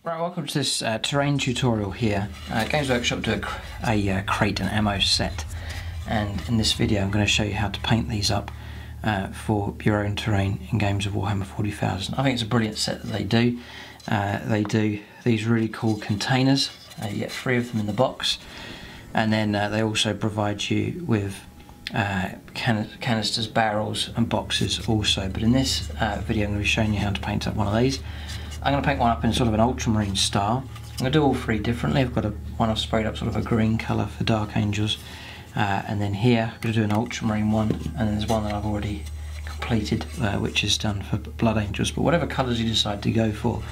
Right, welcome to this terrain tutorial here. Games Workshop do a crate and ammo set, and in this video I'm going to show you how to paint these up for your own terrain in games of Warhammer 40,000. I think it's a brilliant set that they do. They do these really cool containers. You get 3 of them in the box, and then they also provide you with canisters, barrels and boxes also. But in this video I'm going to be showing you how to paint up one of these. I'm going to paint one up in sort of an ultramarine style. I'm going to do all 3 differently. I've got one I've sprayed up sort of a green colour for Dark Angels, and then here I'm going to do an ultramarine one, and then there's one that I've already completed which is done for Blood Angels. But whatever colours you decide to go for,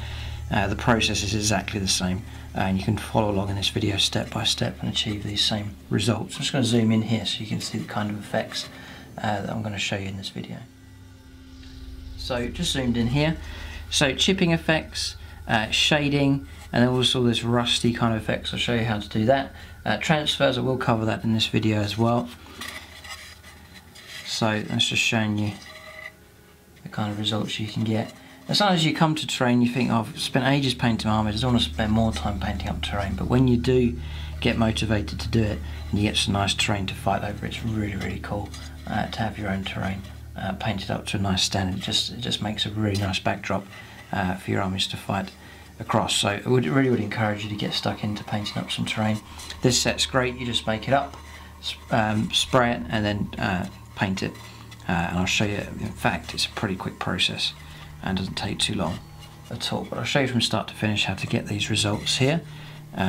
the process is exactly the same, and you can follow along in this video step by step and achieve these same results. I'm just going to zoom in here so you can see the kind of effects that I'm going to show you in this video. So just zoomed in here. So chipping effects, shading, and then also this rusty kind of effects. I'll show you how to do that. Transfers, I will cover that in this video as well. So that's just showing you the kind of results you can get. As soon as you come to terrain, you think, oh, I've spent ages painting armour, I just want to spend more time painting up terrain. But when you do get motivated to do it, and you get some nice terrain to fight over, it's really, really cool to have your own terrain painted up to a nice standard. It just makes a really nice backdrop for your armies to fight across. So I really would encourage you to get stuck into painting up some terrain. This set's great. You just make it up, spray it, and then paint it. And I'll show you. In fact, it's a pretty quick process and doesn't take too long at all. But I'll show you from start to finish how to get these results here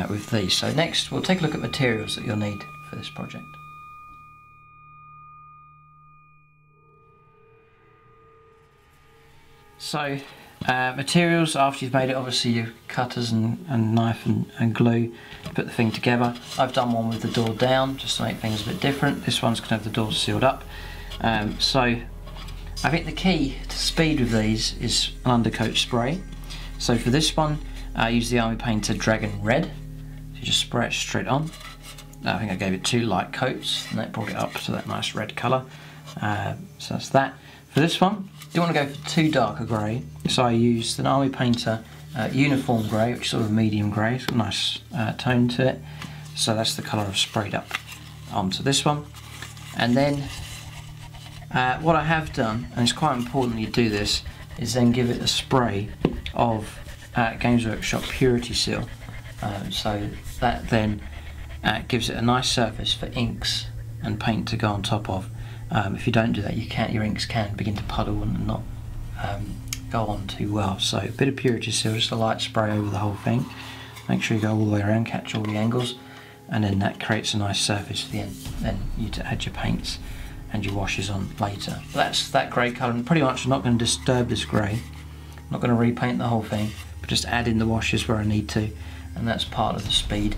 with these. So next, we'll take a look at materials that you'll need for this project. So materials, after you've made it, obviously your cutters and knife and glue to put the thing together. I've done one with the door down just to make things a bit different. This one's going to have the doors sealed up. So I think the key to speed with these is an undercoat spray. So for this one I use the Army Painter Dragon Red. So you just spray it straight on. I think I gave it 2 light coats and that brought it up to that nice red colour. So that's that. For this one, you want to go for too dark a grey, so I used an Army Painter Uniform Grey, which is sort of a medium grey. It's got a nice tone to it. So that's the colour I've sprayed up onto this one. And then what I have done, and it's quite important that you do this, is then give it a spray of Games Workshop Purity Seal. So that then gives it a nice surface for inks and paint to go on top of. If you don't do that, your inks can begin to puddle and not go on too well. So a bit of Purity Seal, just a light spray over the whole thing. Make sure you go all the way around, catch all the angles, and then that creates a nice surface for the end. Then you to add your paints and your washes on later. But that's that grey colour, and pretty much I'm not going to disturb this grey. I'm not going to repaint the whole thing, but just add in the washes where I need to, and that's part of the speed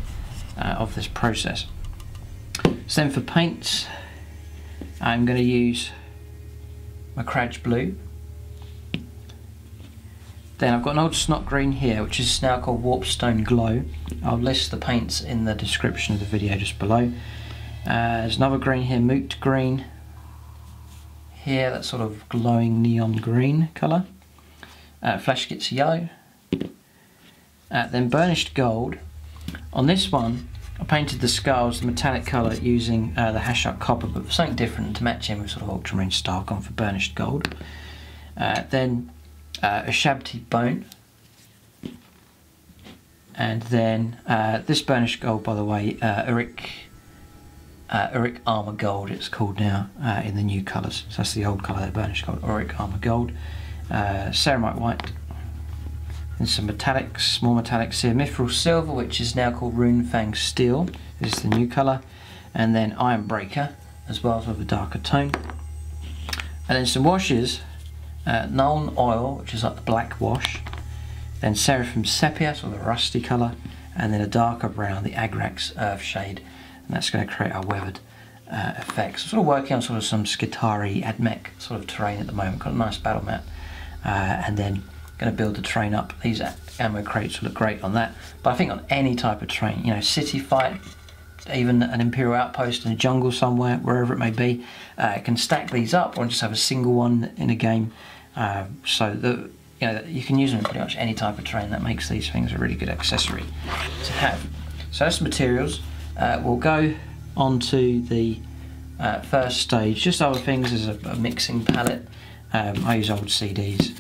of this process. So then for paints, I'm going to use Macragge blue. Then I've got an old snot green here, which is now called Warpstone Glow. I'll list the paints in the description of the video just below. There's another green here, Moot Green. Here, that sort of glowing neon green colour. Flash Gitz yellow. Then burnished gold. On this one, I painted the skulls the metallic colour using the Hashut Copper, but for something different to match in with sort of ultramarine style, gone for burnished gold. Then Ushabti Bone. And then this burnished gold, by the way, Auric Armour Gold it's called now in the new colours. So that's the old colour there, burnished gold, Auric Armour Gold. Ceremite White. And some metallics, more metallics here. Mithril Silver, which is now called Runefang Steel. This is the new colour. And then Ironbreaker, as well as with a darker tone. And then some washes. Nuln Oil, which is like the black wash. Then Seraphim Sepia, sort of a rusty colour. And then a darker brown, the Agrax Earthshade. And that's going to create our weathered effects. I'm sort of working on sort of some Skitari Admech sort of terrain at the moment. Got a nice battle mat. And then going to build the terrain up. These ammo crates will look great on that, but I think on any type of terrain, you know, city fight, even an Imperial outpost in a jungle somewhere, wherever it may be, can stack these up or just have a single one in a game. So you know, you can use them in pretty much any type of terrain. That makes these things a really good accessory to have. So that's the materials. We'll go on to the first stage. Just other things as a mixing palette. I use old CDs,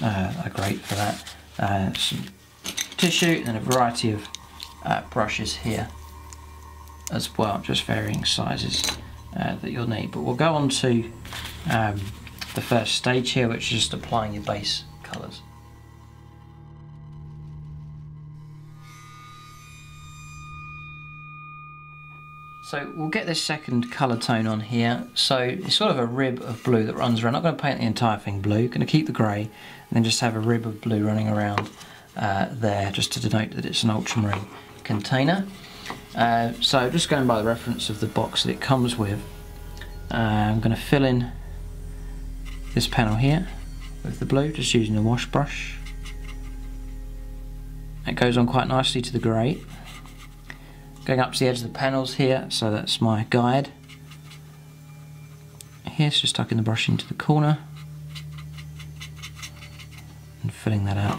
are great for that. Some tissue and then a variety of brushes here as well, just varying sizes that you'll need. But we'll go on to the first stage here, which is just applying your base colours. So we'll get this second colour tone on here. So it's sort of a rib of blue that runs around. I'm not going to paint the entire thing blue, going to keep the grey and then just have a rib of blue running around there, just to denote that it's an ultramarine container. So just going by the reference of the box that it comes with, I'm going to fill in this panel here with the blue, just using a wash brush. It goes on quite nicely to the grey. Going up to the edge of the panels here, so that's my guide. Here, so just tucking the brush into the corner and filling that out.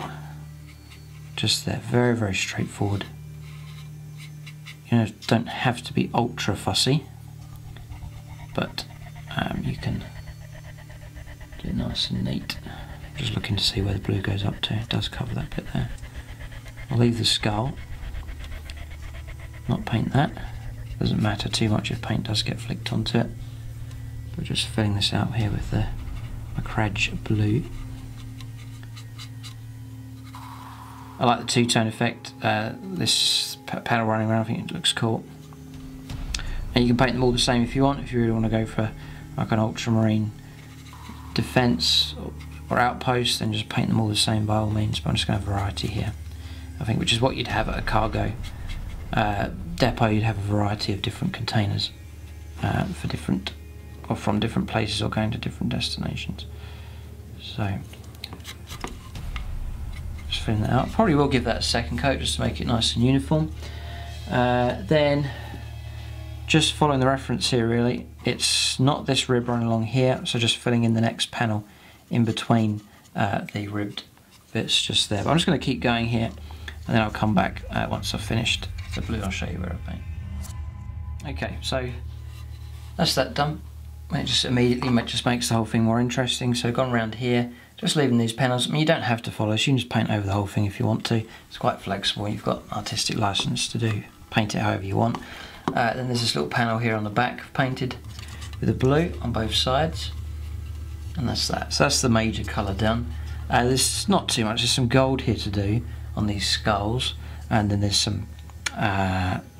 Just there, very, very straightforward. You don't have to be ultra fussy, but you can do it nice and neat. Just looking to see where the blue goes up to. It does cover that bit there. I'll leave the skull. Not paint that. Doesn't matter too much if paint does get flicked onto it. But just filling this out here with the Macragge blue. I like the two-tone effect. This panel running around, I think it looks cool. And you can paint them all the same if you want. If you really want to go for like an ultramarine defense or outpost, then just paint them all the same by all means. But I'm just going to have variety here, I think, which is what you'd have at a cargo depot. You'd have a variety of different containers for different, or from different places or going to different destinations. So just filling that out. Probably will give that a second coat just to make it nice and uniform. Then just following the reference here, really, it's not this rib running along here, so just filling in the next panel in between the ribbed bits just there. But I'm just going to keep going here, and then I'll come back once I've finished the blue. I'll show you where I paint. Okay, so that's that done. It just immediately just makes the whole thing more interesting. So gone around here, just leaving these panels. I mean, you don't have to follow, so you can just paint over the whole thing if you want to. It's quite flexible. You've got artistic license to paint it however you want. Then there's this little panel here on the back painted with a blue on both sides, and that's that. So that's the major colour done. There's not too much. There's some gold here to do on these skulls, and then there's some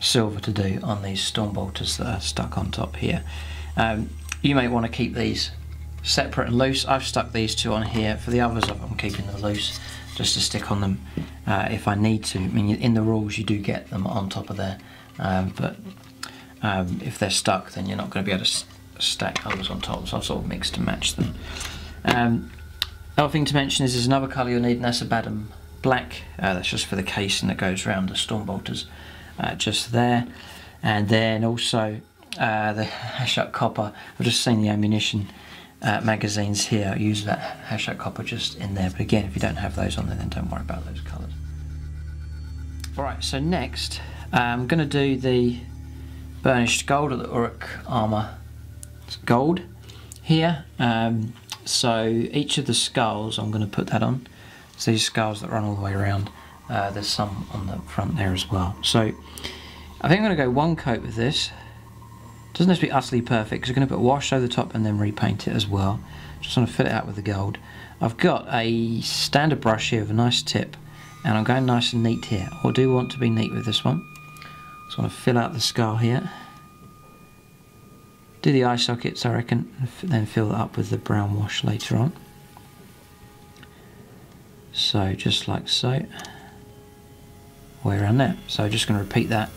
silver to do on these storm bolters that are stuck on top here. You may want to keep these separate and loose. I've stuck these two on here. For the others, I'm keeping them loose just to stick on them if I need to. I mean, in the rules you do get them on top of there, but if they're stuck, then you're not going to be able to stack others on top, so I've sort of mixed and matched them. Other thing to mention is there's another colour you'll need, and that's Abaddon Black. That's just for the casing that goes around the storm bolters just there. And then also the Hashut Copper. I've just seen the ammunition magazines here. I use that Hashut Copper just in there, but again, if you don't have those on there, then don't worry about those colours. Alright, so next I'm going to do the burnished gold, or the Auric armour gold here. So each of the skulls I'm going to put that on. So these skulls that run all the way around, there's some on the front there as well. So I think I'm going to go one coat with this. Doesn't have to be utterly perfect, because I'm going to put wash over the top and then repaint it as well. Just want to fill it out with the gold. I've got a standard brush here with a nice tip, and I'm going nice and neat here. I do want to be neat with this one. Just want to fill out the skull here. Do the eye sockets, I reckon, and then fill that up with the brown wash later on. So just like so, way around there. So just going to repeat that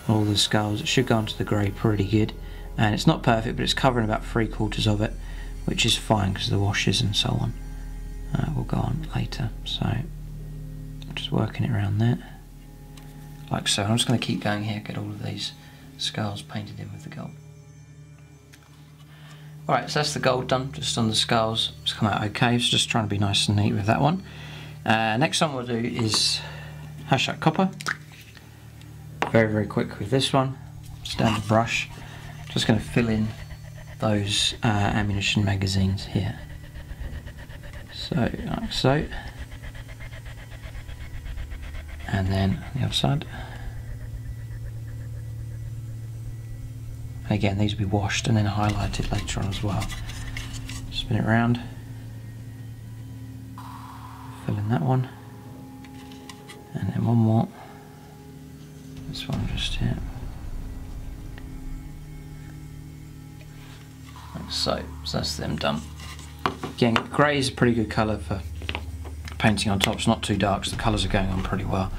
on all the skulls. It should go onto the grey pretty good, and it's not perfect, but it's covering about 3/4 of it, which is fine because the washes and so on will go on later. So I'm just working it around there, like so. I'm just going to keep going here, get all of these skulls painted in with the gold. Alright, so that's the gold done, just on the scales. It's come out okay, so just trying to be nice and neat with that one. Next one we'll do is Hashut Copper. Very, very quick with this one. Standard brush. Just going to fill in those ammunition magazines here. So, like so. And then the other side. Again, these will be washed and then highlighted later on as well. Spin it around. Fill in that one. And then one more. This one just here. Like so. So that's them done. Again, grey is a pretty good colour for painting on top. It's not too dark, so the colours are going on pretty well.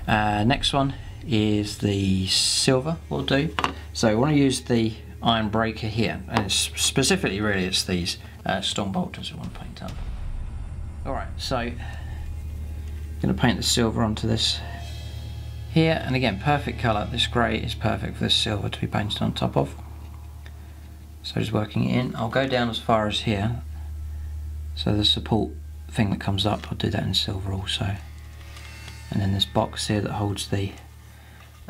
Next one is the silver we'll do. So we want to use the Ironbreaker here, and it's specifically really it's these storm bolters we want to paint up. Alright, so I'm going to paint the silver onto this here, and again, perfect colour. This grey is perfect for this silver to be painted on top of. So just working it in. I'll go down as far as here, so the support thing that comes up, I'll do that in silver also. And then this box here that holds the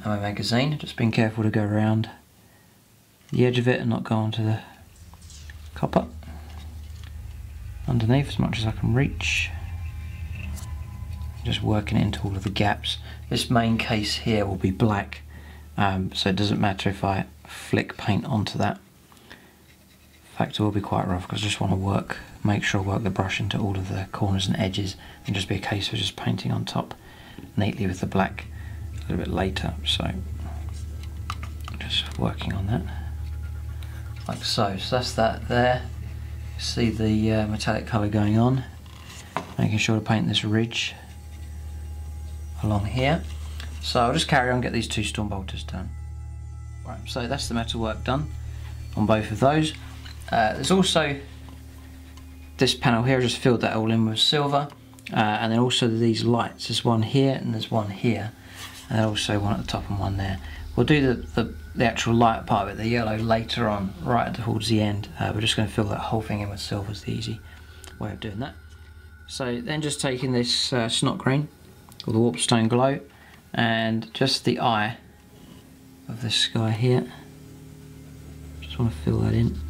ammo magazine, just being careful to go around the edge of it and not go onto the copper underneath as much as I can reach. Just working it into all of the gaps. This main case here will be black, so it doesn't matter if I flick paint onto that. In fact, it will be quite rough because I just want to make sure I work the brush into all of the corners and edges, and just be a case of just painting on top neatly with the black a little bit later. So just working on that like so. So that's that there. You see the metallic colour going on, making sure to paint this ridge along here. So I'll just carry on, get these two storm bolters done. Right, so that's the metal work done on both of those. There's also this panel here. I just filled that all in with silver, and then also these lights. There's one here and there's one here, and then also one at the top and one there. We'll do the actual light part of it, the yellow, later on, right towards the end. We're just going to fill that whole thing in with silver. Is the easy way of doing that. So then just taking this snot green, or the Warpstone Glow, and just the eye of this sky here. Just want to fill that in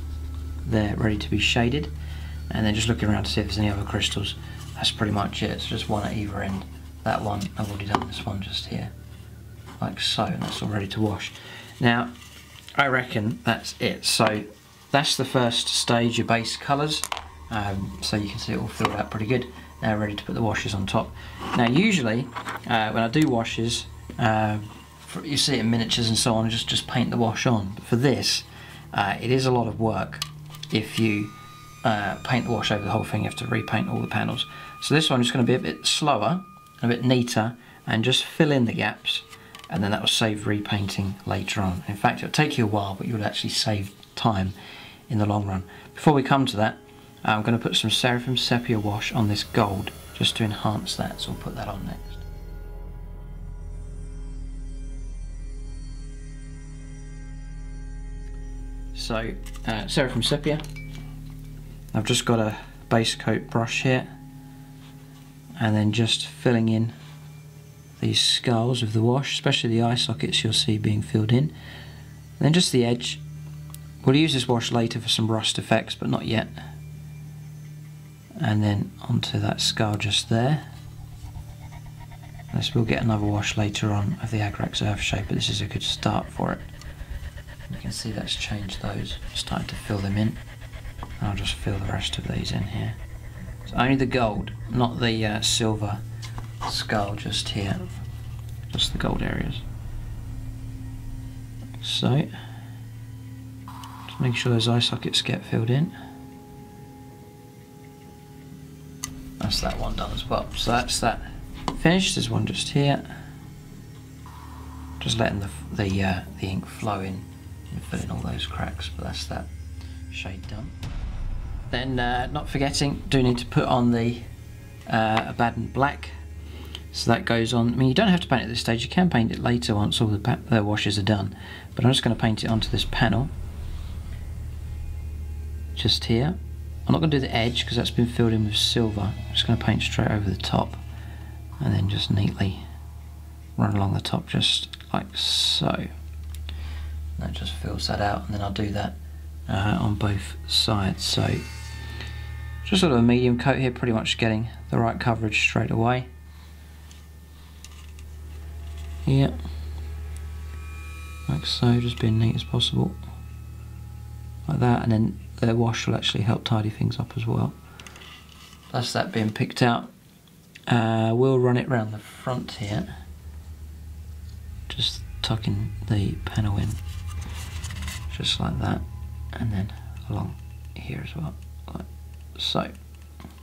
there, ready to be shaded, and then just looking around to see if there's any other crystals. That's pretty much it. It's just one at either end. That one, I've already done this one just here, like so, and that's all ready to wash. Now, I reckon that's it. So that's the first stage, your base colours. So you can see it all filled out pretty good. Now ready to put the washes on top. Now usually, when I do washes, you see it in miniatures and so on, just paint the wash on. But for this, it is a lot of work. If you paint the wash over the whole thing, you have to repaint all the panels. So this one is going to be a bit slower, a bit neater, and just fill in the gaps, and then that will save repainting later on. In fact, it'll take you a while, but you'll actually save time in the long run. Before we come to that, I'm going to put some Seraphim Sepia wash on this gold, just to enhance that, so we'll put that on next. So, Seraphim Sepia. I've just got a base coat brush here, and then just filling in these skulls of the wash, especially the eye sockets you'll see being filled in. And then just the edge. We'll use this wash later for some rust effects, but not yet. And then onto that skull just there. This will get another wash later on of the Agrax Earthshade, but this is a good start for it. You can see that's changed those, starting to fill them in. And I'll just fill the rest of these in here. So only the gold, not the silver skull just here, just the gold areas. So, just make sure those eye sockets get filled in. That's that one done as well. So that's that finished. There's one just here. Just letting the ink flow in and fill in all those cracks, but that's that shade done. Then, not forgetting, do need to put on the Abaddon Black. So that goes on. I mean, you don't have to paint it at this stage. You can paint it later once all the washes are done. But I'm just going to paint it onto this panel. just here. I'm not going to do the edge because that's been filled in with silver. I'm just going to paint straight over the top and then just neatly run along the top just like so. That just fills that out, and then I'll do that on both sides. So just sort of a medium coat here, pretty much getting the right coverage straight away. Here, like so, just being neat as possible, like that, and then the wash will actually help tidy things up as well. That's that being picked out. We'll run it around the front here, just tucking the panel in, just like that, and then along here as well, like so.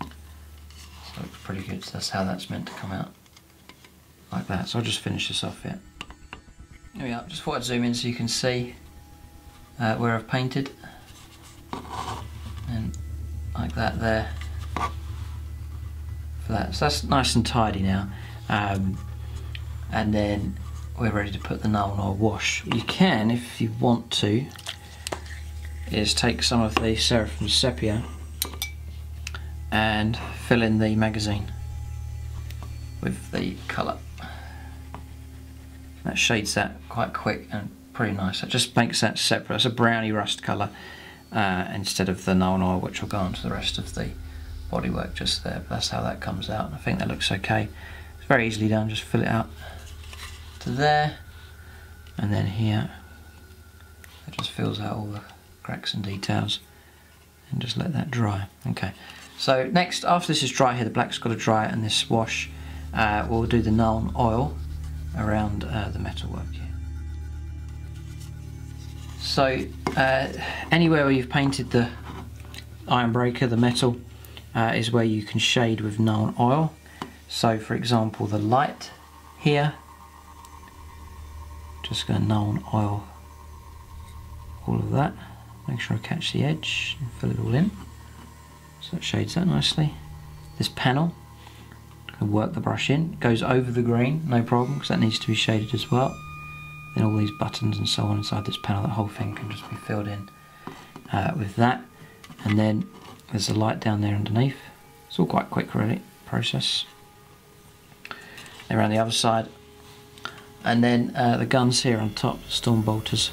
So looks pretty good. So that's how that's meant to come out, like that. So I'll just finish this off here. There we are. Just thought I'd zoom in so you can see where I've painted, and like that there. For that, so that's nice and tidy now. And then we're ready to put the Nuln Oil wash. You can, if you want to, is take some of the Seraphim Sepia and fill in the magazine with the colour. That shades that quite quick and pretty nice. It just makes that separate. It's a browny rust colour instead of the Nuln Oil, which will go on to the rest of the bodywork just there. But that's how that comes out, and I think that looks okay. It's very easily done. Just fill it out to there, and then here it just fills out all the cracks and details, and just let that dry. Okay, so next, after this is dry here, the black's got to dry, and this wash, we'll do the Nuln Oil around the metalwork here. So anywhere where you've painted the Ironbreaker, the metal, is where you can shade with Nuln Oil. So for example, the light here, just going to Nuln Oil all of that, make sure I catch the edge and fill it all in, so it shades that nicely. This panel, can work the brush in, goes over the green, no problem, because that needs to be shaded as well. Then all these buttons and so on inside this panel, that whole thing can just be filled in with that. And then there's a light down there underneath. It's all quite quick really, process. Around the other side. And then the guns here on top, storm bolters.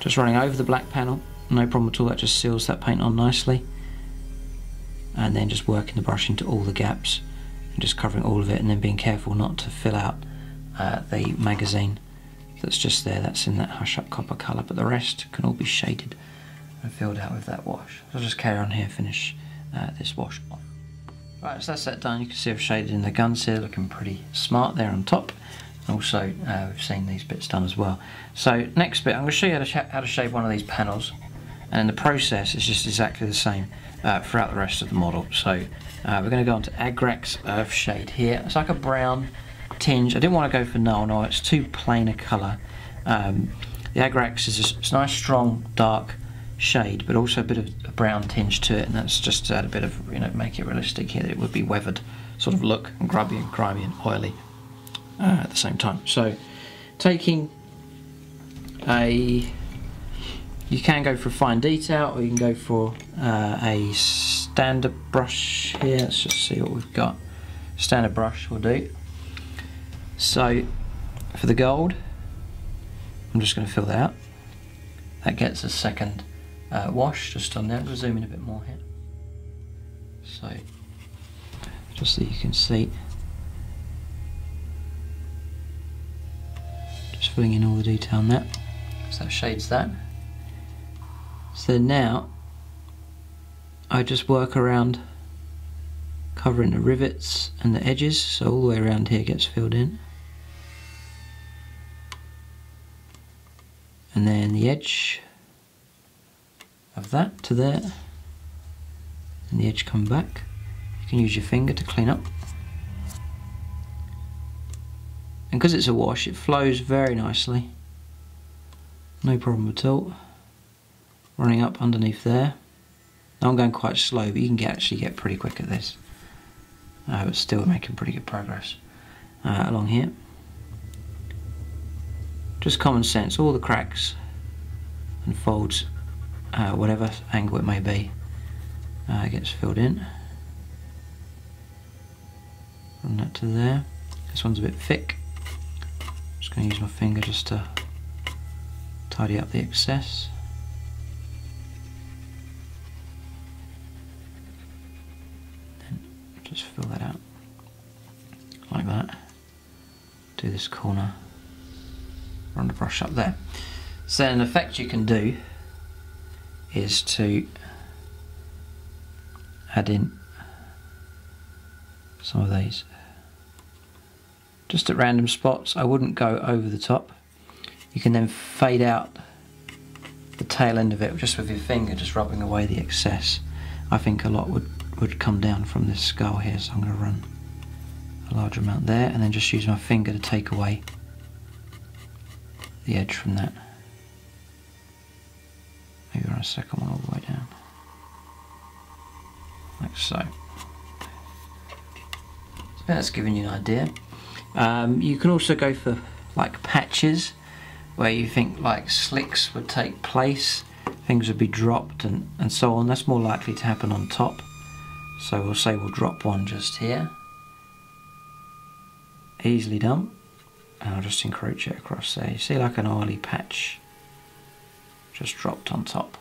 Just running over the black panel, no problem at all, that just seals that paint on nicely. And then just working the brush into all the gaps and just covering all of it, and then being careful not to fill out the magazine that's just there, that's in that Hashut Copper colour, but the rest can all be shaded and filled out with that wash. So I'll just carry on here, finish this wash off. Right, so that's that done. You can see I've shaded in the guns here, looking pretty smart there on top. Also, we've seen these bits done as well. So next bit, I'm going to show you how to shade one of these panels, and the process is just exactly the same throughout the rest of the model. So we're going to go on to Agrax Earthshade here. It's like a brown tinge. I didn't want to go for Nuln Oil, it's too plain a colour. The Agrax is a nice strong dark shade, but also a bit of a brown tinge to it, and that's just to add a bit of, make it realistic here, that it would be weathered sort of look, and grubby and grimy and oily at the same time. So taking you can go for fine detail, or you can go for a standard brush here. Let's just see what we've got. Standard brush will do. So for the gold, I'm just going to fill that out. That gets a second wash just on there. I'm going to zoom in a bit more here. So just so you can see. Just filling in all the detail on that. So that shades that. So now I just work around covering the rivets and the edges, so all the way around here gets filled in. And then the edge of that to there, and the edge come back. You can use your finger to clean up. And because it's a wash, it flows very nicely. No problem at all. Running up underneath there. Now I'm going quite slow, but you can actually get pretty quick at this. But still making pretty good progress along here. Just common sense, all the cracks and folds whatever angle it may be, gets filled in. From that to there. This one's a bit thick. Just going to use my finger just to tidy up the excess. Then just fill that out like that. Do this corner, run the brush up there. So an effect you can do is to add in some of these just at random spots. I wouldn't go over the top. You can then fade out the tail end of it just with your finger, just rubbing away the excess. I think a lot would come down from this skull here, so I'm going to run a large amount there and then just use my finger to take away the edge from that. Maybe run a second one all the way down, like so. So that's giving you an idea. You can also go for like patches where you think like slicks would take place, things would be dropped and so on. That's more likely to happen on top. So we'll say we'll drop one just here. Easily done. And I'll just encroach it across there. You see like an oily patch just dropped on top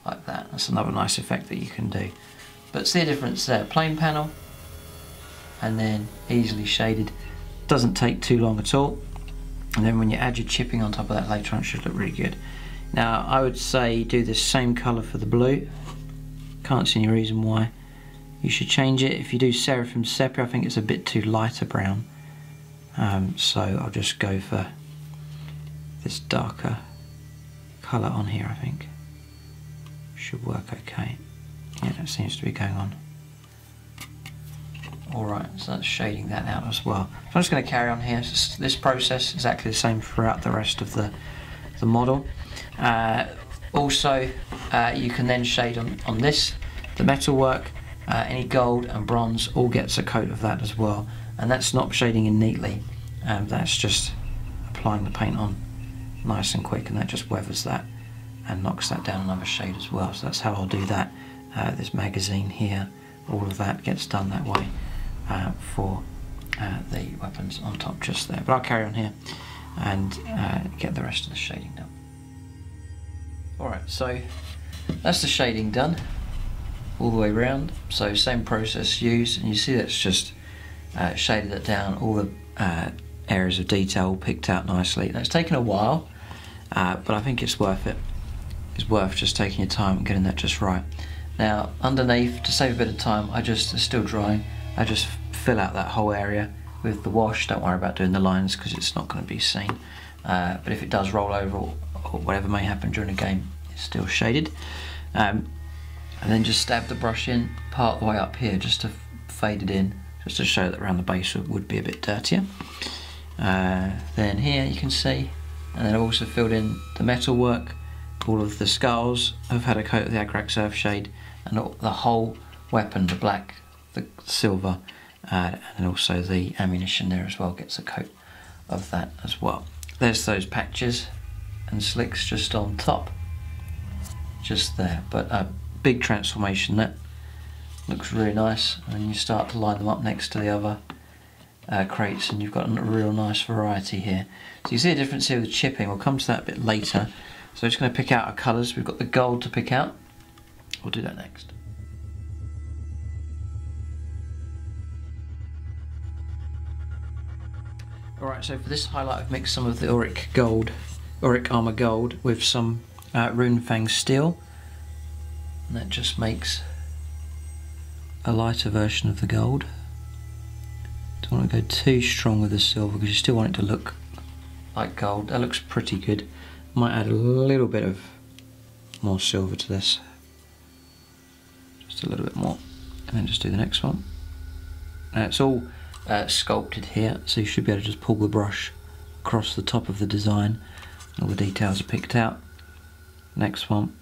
like that. That's another nice effect that you can do. But see the difference there, plain panel and then easily shaded. Doesn't take too long at all, and then when you add your chipping on top of that later on, it should look really good. Now I would say do the same colour for the blue. Can't see any reason why you should change it. If you do Seraphim Sepia, I think it's a bit too light a brown, so I'll just go for this darker colour on here. I think should work okay. Yeah, that seems to be going on. Alright, so that's shading that out as well. So I'm just going to carry on here. So this process is exactly the same throughout the rest of the model. Also, you can then shade on this, the metalwork, any gold and bronze all gets a coat of that as well. And that's not shading in neatly, that's just applying the paint on nice and quick, and that just weathers that and knocks that down another shade as well. So that's how I'll do that. This magazine here, all of that gets done that way. For the weapons on top just there, but I'll carry on here and get the rest of the shading done. Alright, so that's the shading done all the way around. So same process used, and you see that's just shaded it down, all the areas of detail picked out nicely. Now, it's taken a while, but I think it's worth it. It's worth just taking your time and getting that just right. Now underneath, to save a bit of time, it's still drying, I just fill out that whole area with the wash. Don't worry about doing the lines because it's not going to be seen, but if it does roll over or whatever may happen during a game, it's still shaded. And then just stab the brush in part the way up here just to fade it in, just to show that around the base it would be a bit dirtier. Then here you can see, and then I've also filled in the metalwork. All of the skulls have had a coat of the Agrax Earthshade, and the whole weapon, the black, the silver, and also the ammunition there as well gets a coat of that as well. There's those patches and slicks just on top, just there. But a big transformation. That looks really nice, and you start to line them up next to the other crates, and you've got a real nice variety here. So you see a difference here with the chipping. We'll come to that a bit later. So I'm just going to pick out our colours. We've got the gold to pick out. We'll do that next. Alright, so for this highlight I've mixed some of the Auric Armour Gold with some Runefang Steel, and that just makes a lighter version of the gold. Don't want to go too strong with the silver because you still want it to look like gold. That looks pretty good. Might add a little bit of more silver to this, just a little bit more, and then just do the next one. It's all sculpted here, so you should be able to just pull the brush across the top of the design. All the details are picked out. Next one,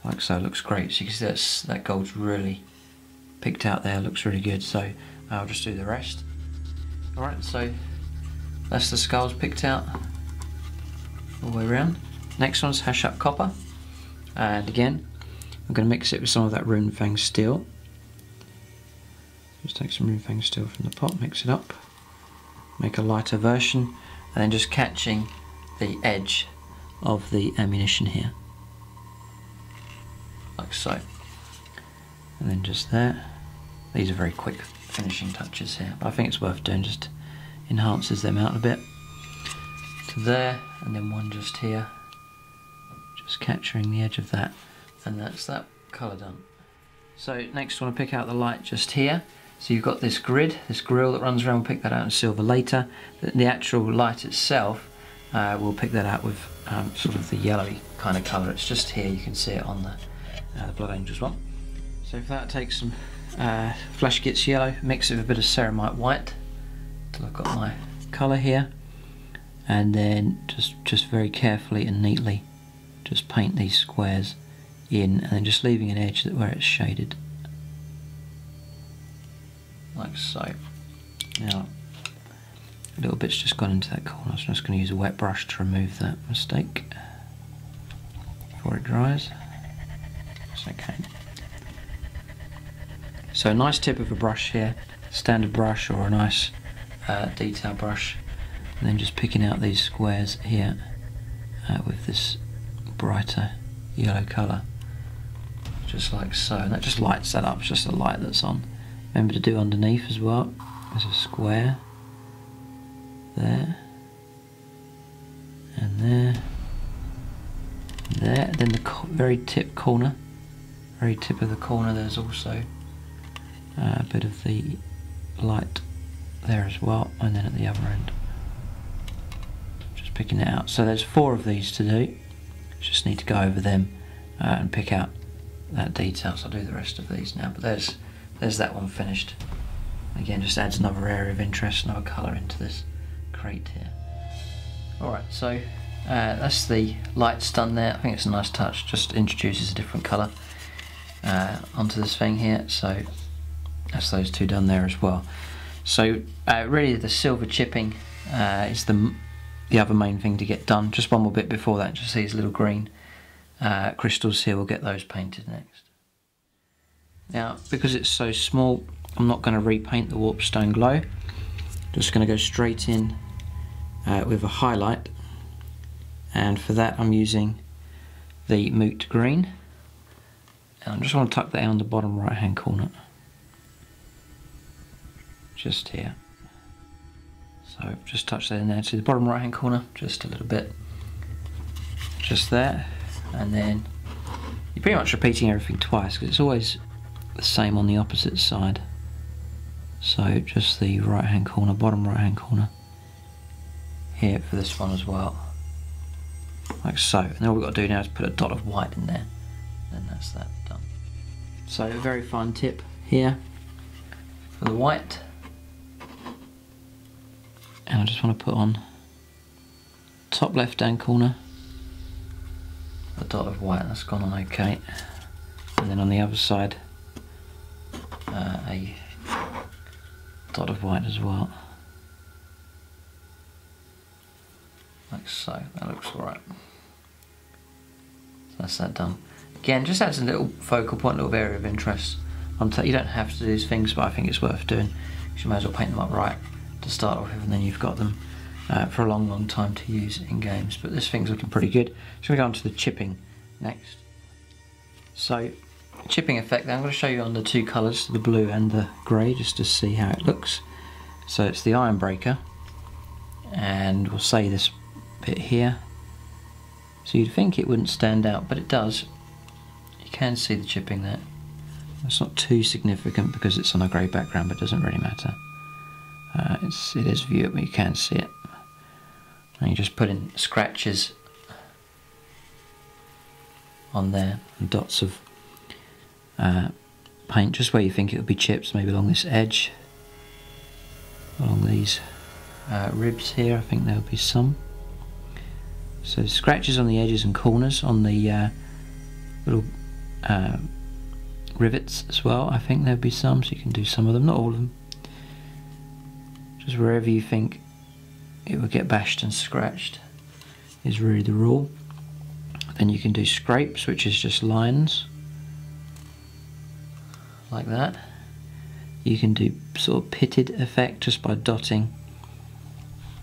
like so, looks great. So you can see that gold's really picked out there, looks really good. So I'll just do the rest. Alright, so that's the skulls picked out all the way around. next one's Hashut Copper, and again I'm going to mix it with some of that Runefang Steel. Just take some Runefang Steel from the pot, mix it up, make a lighter version, and then just catching the edge of the ammunition here, like so, and then just there. These are very quick finishing touches here, but I think it's worth doing, just enhances them out a bit. To there, and then one just here, just capturing the edge of that, and that's that colour done. So next I want to pick out the light just here. So you've got this grid, this grill that runs around, we'll pick that out in silver later. The actual light itself, we'll pick that out with sort of the yellowy kind of colour. It's just here, you can see it on the Blood Angels one. So for that, take some Flash Gitz yellow, mix it with a bit of Ceremite White, till I've got my colour here, and then just very carefully and neatly just paint these squares in, and then just leaving an edge where it's shaded, like so. Now a little bit's just gone into that corner, so I'm just going to use a wet brush to remove that mistake before it dries. It's okay. So a nice tip of a brush here, standard brush or a nice detail brush, and then just picking out these squares here with this brighter yellow colour, just like so, and that just lights that up. It's just a light that's on. Remember to do underneath as well. There's a square there, and there, there. Then the very tip of the corner, there's also a bit of the light there as well, and then at the other end, just picking it out. So there's 4 of these to do. Just need to go over them and pick out that detail. So I'll do the rest of these now, but there's that one finished. Again, just adds another area of interest, another colour into this crate here. Alright, so that's the lights done there. I think it's a nice touch, just introduces a different colour onto this thing here. So that's those 2 done there as well. So really the silver chipping is the other main thing to get done. Just one more bit before that, just these little green crystals here, we'll get those painted next. Now because it's so small, I'm not going to repaint the Warpstone Glow, just going to go straight in with a highlight, and for that I'm using the Moot Green, and I just want to tuck that on the bottom right hand corner, just here. So just touch that in there to the bottom right hand corner, just a little bit, just there, and then you're pretty much repeating everything twice because it's always the same on the opposite side. So just the right hand corner, bottom right hand corner here for this one as well, like so. And then all we've got to do now is put a dot of white in there, and that's that done. So a very fine tip here for the white. And I just want to put on top left hand corner a dot of white. That's gone on okay, and then on the other side a dot of white as well, like so. That looks alright. So that's that done. Again, just adds a little focal point, a little area of interest. You don't have to do these things, but I think it's worth doing, because you may as well paint them up right to start off with, and then you've got them for a long time to use in games. But this thing's looking pretty good. So we're going to go on to the chipping next. So chipping effect, now I'm going to show you on the 2 colours, the blue and the grey, just to see how it looks. So it's the Ironbreaker, and we'll say this bit here. So you'd think it wouldn't stand out, but it does. You can see the chipping there. It's not too significant because it's on a grey background, but it doesn't really matter. It is viewable, but you can see it. And you just put in scratches on there, and dots of paint just where you think it would be chips, maybe along this edge, along these ribs here. I think there will be some. So scratches on the edges and corners, on the little rivets as well. I think there'll be some, so you can do some of them, not all of them. Just wherever you think it would get bashed and scratched is really the rule. Then you can do scrapes, which is just lines like that. You can do sort of pitted effect just by dotting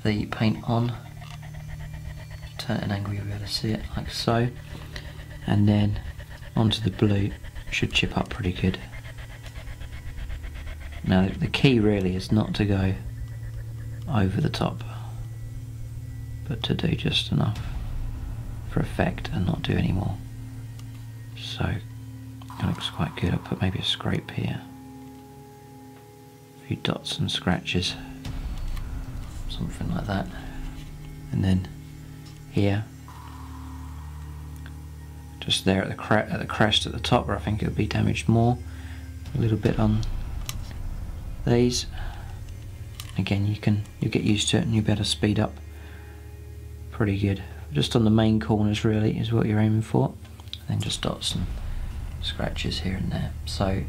the paint on. Turn it an angle you'll be able to see it like so, and then onto the blue. Should chip up pretty good. Now the key really is not to go over the top, but to do just enough for effect and not do any more. So it looks quite good. I'll put maybe a scrape here, a few dots and scratches, something like that, and then here, just there at the crest at the top where I think it would be damaged more, a little bit on these. Again, you get used to it and you better speed up pretty good. Just on the main corners really is what you're aiming for, and then just dots and scratches here and there. So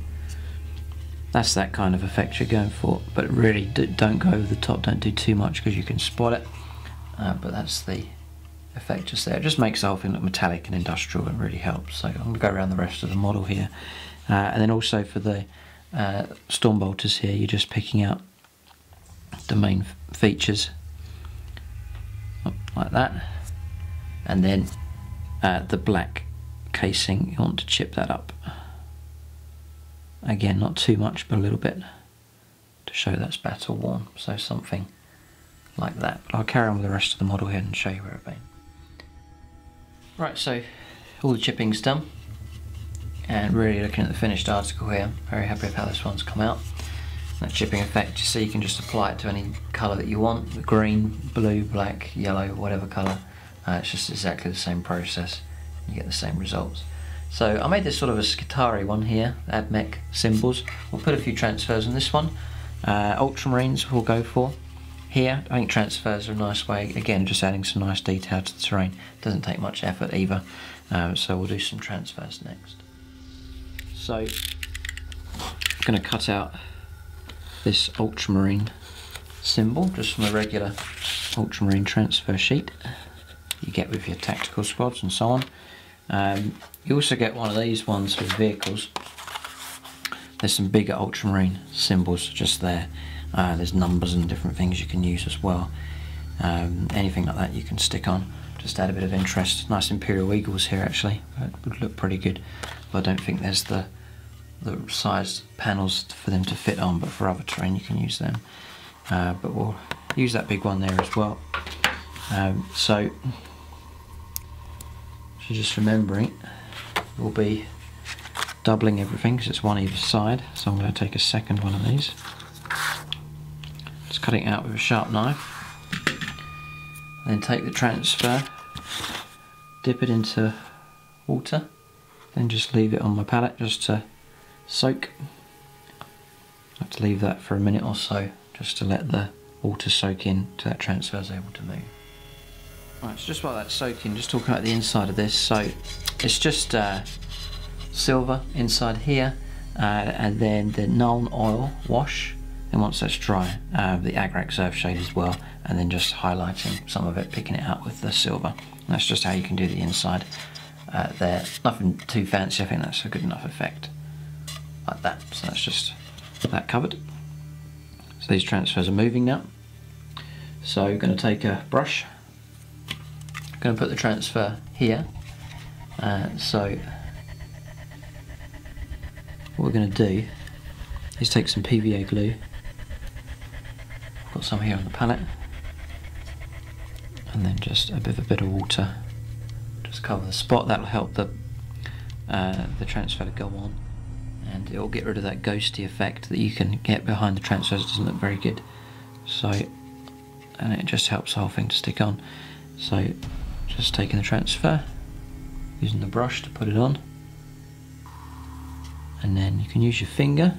that's that kind of effect you're going for, but really don't go over the top, don't do too much because you can spoil it, but that's the effect just there. It just makes the whole thing look metallic and industrial and really helps. So I'm going to go around the rest of the model here, and then also for the storm bolters here, you're just picking out the main features like that, and then the black casing, you want to chip that up again, not too much but a little bit to show that's battle worn, so something like that. But I'll carry on with the rest of the model here and show you where it's been. Right, so all the chipping's done, and really looking at the finished article here, very happy with how this one's come out. That chipping effect, you see, you can just apply it to any colour that you want, the green, blue, black, yellow, whatever colour. It's just exactly the same process, you get the same results. So I made this sort of a Skitari one here, Admech symbols. We'll put a few transfers on this one. Ultramarines we'll go for. Here, I think transfers are a nice way, again, just adding some nice detail to the terrain. Doesn't take much effort either, so we'll do some transfers next. So, I'm going to cut out this ultramarine symbol just from a regular ultramarine transfer sheet you get with your tactical squads and so on. You also get one of these ones for vehicles. There's some bigger ultramarine symbols just there. There's numbers and different things you can use as well. Anything like that you can stick on, just add a bit of interest. Nice Imperial Eagles here actually, it would look pretty good, but I don't think there's the size panels for them to fit on, but for other terrain you can use them. But we'll use that big one there as well. So just remembering, we'll be doubling everything because it's one either side, so I'm going to take a second one of these. Just cut it out with a sharp knife, then take the transfer, dip it into water, then just leave it on my palette just to soak. I have to leave that for a minute or so just to let the water soak in till that transfer is able to move. Right, so just while that's soaking, just talking about the inside of this. So it's just silver inside here, and then the Nuln Oil wash, and once that's dry, the Agrax Earthshade as well, and then just highlighting some of it, picking it out with the silver. And that's just how you can do the inside there. Nothing too fancy, I think that's a good enough effect like that. So that's just that covered. So these transfers are moving now. So I'm going to take a brush, I'm going to put the transfer here. So what we're going to do is take some PVA glue. I've got some here on the palette, and then just a bit of water, just cover the spot. That'll help the transfer to go on, and it'll get rid of that ghosty effect that you can get behind the transfers. It doesn't look very good. So, and it just helps the whole thing to stick on. So just taking the transfer, using the brush to put it on, and then you can use your finger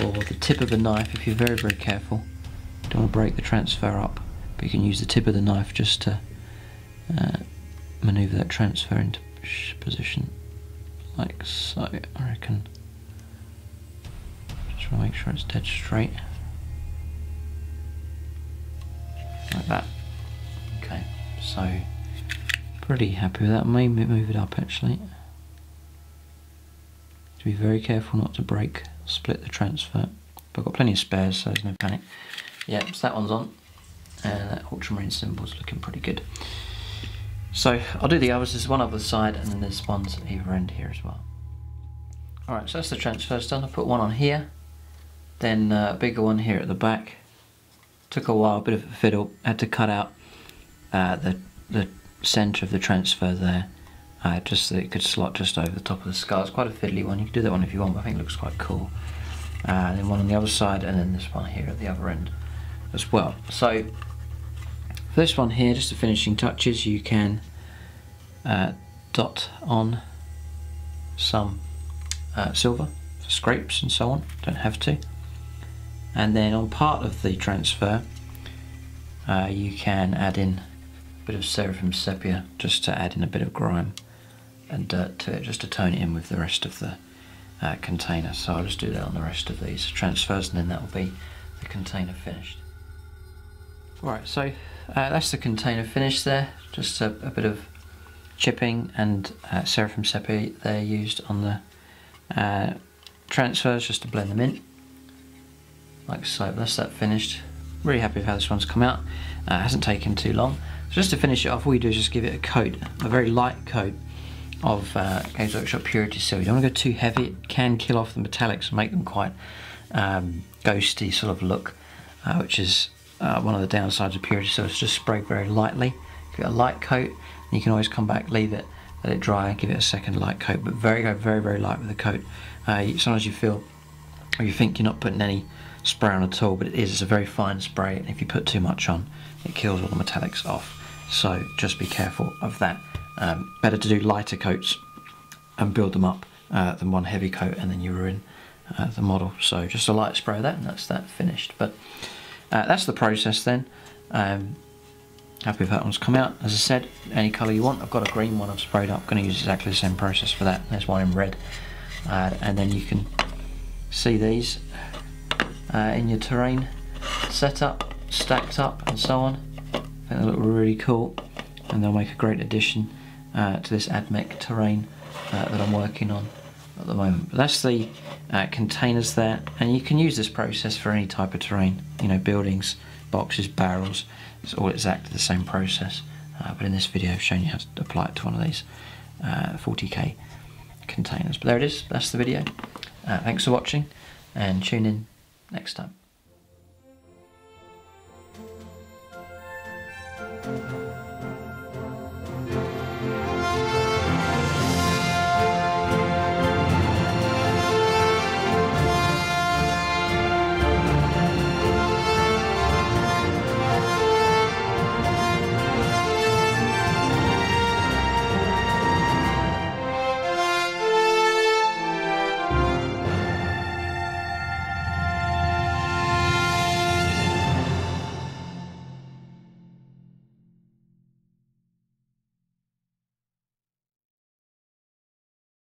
or the tip of a knife if you're very, very careful. Don't want to break the transfer up, but you can use the tip of the knife just to manoeuvre that transfer into position like so. I reckon just want to make sure it's dead straight like that. Okay, so Pretty happy with that. I may move it up actually. To be very careful not to break, split the transfer. But I've got plenty of spares, so there's no panic. Yeah, so that one's on. And that ultramarine symbol's looking pretty good. So I'll do the others. There's one other side, and then there's ones at either end here as well. Alright, so that's the transfers done. I put one on here, then a bigger one here at the back. Took a while, a bit of a fiddle. Had to cut out the centre of the transfer there, just so it could slot just over the top of the skull. It's quite a fiddly one. You can do that one if you want, but I think it looks quite cool. Then one on the other side, and then this one here at the other end as well. So for this one here, just the finishing touches, you can dot on some silver for scrapes and so on. Don't have to. And then on part of the transfer, you can add in a bit of Seraphim Sepia, just to add in a bit of grime and dirt to it, just to tone it in with the rest of the container. So I'll just do that on the rest of these transfers, and then that will be the container finished. Right, so that's the container finished there. Just a bit of chipping and Seraphim Sepia there used on the transfers, just to blend them in. Like so. That's that finished. Really happy with how this one's come out. It hasn't taken too long. So just to finish it off, all you do is just give it a coat, a very light coat of Games Workshop Purity Seal. You don't want to go too heavy. It can kill off the metallics and make them quite ghosty sort of look, which is one of the downsides of Purity Seal. It's just spray very lightly. Give it a light coat, and you can always come back, leave it, let it dry, give it a second light coat, but go very light with the coat. Sometimes you feel, or you think you're not putting any spray on at all, but it's a very fine spray, and if you put too much on, it kills all the metallics off. So just be careful of that. Better to do lighter coats and build them up than one heavy coat and then you ruin the model. So just a light spray of that, and that's that finished. But that's the process then. Happy with how that one's come out. As I said, any colour you want. I've got a green one I've sprayed up. I'm going to use exactly the same process for that. There's one in red, and then you can see these in your terrain setup, stacked up and so on. I think they look really cool, and they'll make a great addition to this AdMech terrain that I'm working on at the moment. But that's the containers there, and you can use this process for any type of terrain, you know, buildings, boxes, barrels. It's all exactly the same process, but in this video I've shown you how to apply it to one of these 40k containers. But there it is, that's the video. Thanks for watching, and tune in next time.